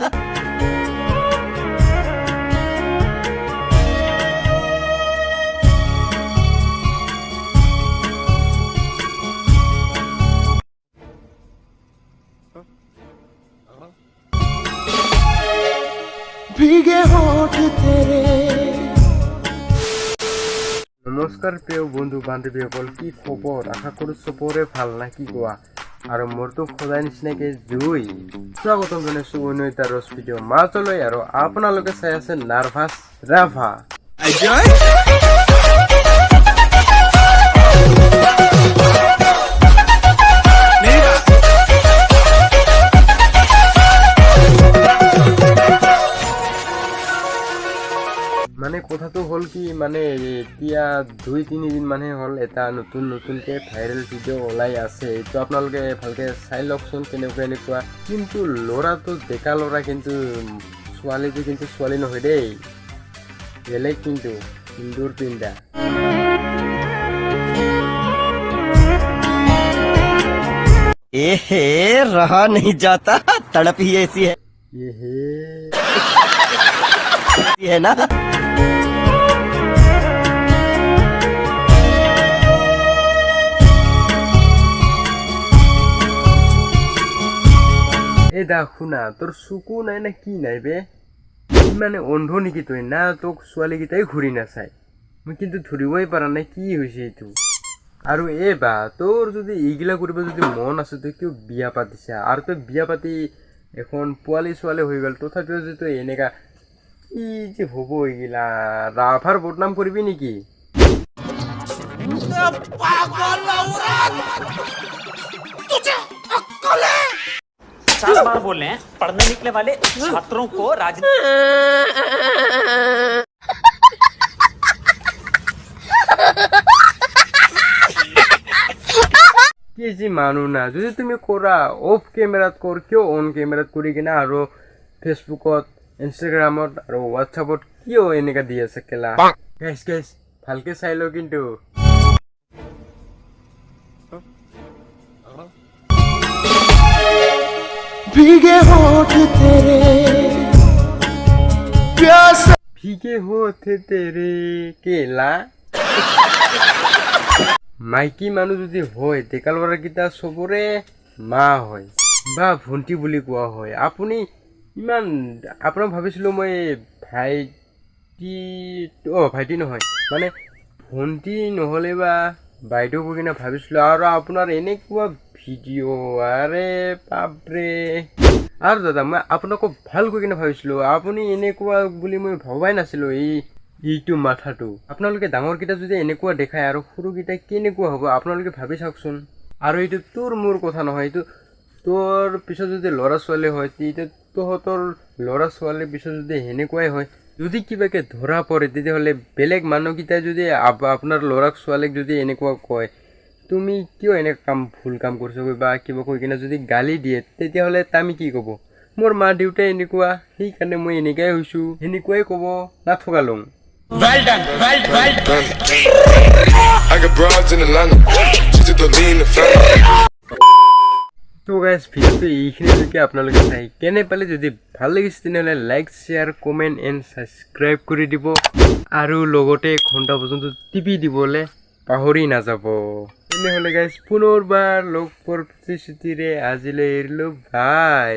ना भीगे होठ तेरे। নমস্কাৰ প্ৰিয় বন্ধু বান্ধৱীসকল, কি খবৰ? আশা কৰোঁ চবৰে ভাল না কি কোৱা? আৰু মোৰতো সদায় নিচিনাকৈ জুই স্বাগতম জনাইছোঁ অন্য এটা ৰস ভিডিঅ' মাজলৈ। আৰু আপোনালোকে চাই আছে নাৰ্ভাছ ৰাভা। মানে কথাটো হ'ল কি, মানে এতিয়া 2-3 দিন মানে হ'ল এটা নতুনকৈ ভাইৰেল ভিডিঅ' ওলাই আছে। এইটো আপোনালোকে ভালকৈ চাই লওকচোন এনেকুৱা। কিন্তু ল'ৰাটো ডেকা ল'ৰা, কিন্তু ছোৱালীটো কিন্তু ছোৱালী নহয় দেই, বেলেগ কিন্তু সিন্দুৰ পিন্ধা। एहे रहा नहीं जाता, तड़प ही ऐसी है है ना। এই দা শুনা, তোৰ চকু নাই না কি নাই বে? মানে অন্ধ নেকি তই? না তোক ছোৱালীকেইটাই ঘূৰি নাচায়? মই কিন্তু ধৰিবই পৰা নাই কি হৈছে এইটো। আৰু এই বা তোৰ যদি এইগিলা কৰিব যদি মন আছে, তই কিয় বিয়া পাতিছা? আৰু তই বিয়া পাতি এখন পোৱালি ছোৱালী হৈ গ'ল, তথাপিও যে তই এনেকা কি যে হ'ব এইগিলা? ৰাভাৰ বদনাম কৰিবি নেকি? 50 बार बोल रहे हैं, पढ़ने निकले वाले छात्रों को কি যে মানুহ না, যদি তুমি কৰা অফ কেমেৰাত কৰ, কিয় অন কেমেৰাত কৰি কিনে আৰু ফেচবুকত, ইনষ্টাগ্ৰামত আৰু হোৱাটছআপত কিয় এনেকা দি আছে কেলা? গাইছ ভালকে চাই লওঁ কিন্তু। भीगे होठ तेरे, प्यास ভিগে হতে তেরে কেলা। মাইকী মানুহ যদি হয়, ডেকা ল'ৰাকেইটা চবৰে মা হয় বা ভণ্টি বুলি কোৱা হয়। আপুনি ইমান আপোনাক ভাবিছিলোঁ মই ভাইটি নহয়, মানে ভণ্টি নহ'লে বা বাইদেউ কৈ কিনে ভাবিছিলোঁ। আৰু আপোনাৰ এনেকুৱা ভিডিঅ', আৰে বাপৰে। আৰু দাদা, মই আপোনাকো ভাল কৈ কিনে ভাবিছিলোঁ, আপুনি এনেকুৱা বুলি মই ভবাই নাছিলোঁ। এইটো মাথাটো আপোনালোকে ডাঙৰকেইটা যদি এনেকুৱা দেখায়, আৰু সৰুকেইটা কেনেকুৱা হ'ব আপোনালোকে ভাবি চাওকচোন। আৰু এইটো তোৰ মোৰ কথা নহয়, এইটো তোৰ পিছত যদি ল'ৰা ছোৱালী হয়, তেতিয়া তহঁতৰ ল'ৰা ছোৱালীৰ পিছত যদি সেনেকুৱাই হয়, যদি কিবাকে ধৰা পৰে, তেতিয়াহ'লে বেলেগ মানুহকেইটাই যদি আপোনাৰ ল'ৰাক ছোৱালীক যদি এনেকুৱা কয়, তুমি কিয় এনেকুৱা ভুল কাম কৰিছ বা কিবা কৈ কিনে যদি গালি দিয়ে, তেতিয়াহ'লে আমি কি ক'ব? মোৰ মা দেউতাই এনেকুৱা, সেইকাৰণে মই এনেকুৱাই হৈছোঁ, সেনেকুৱাই ক'ব, নাথকালং। Well done. I got broads in Atlanta. Just to lean the family. তো গাইজ, ভিডিঅ'টো এইখিনিলৈকে আপোনালোকে চাই কেনে পালে, যদি ভাল লাগিছে তেনেহ'লে like, share, comment and subscribe কৰি দিব, আৰু লগতে ঘণ্টা পৰ্যন্ত টিপি দিবলৈ পাহৰি নাযাব। তেনেহ'লে গাইজ, পুনৰবাৰ লগ পোৱাৰ প্ৰতিশ্ৰুতিৰে আজিলৈ এৰিলোঁ, বাই।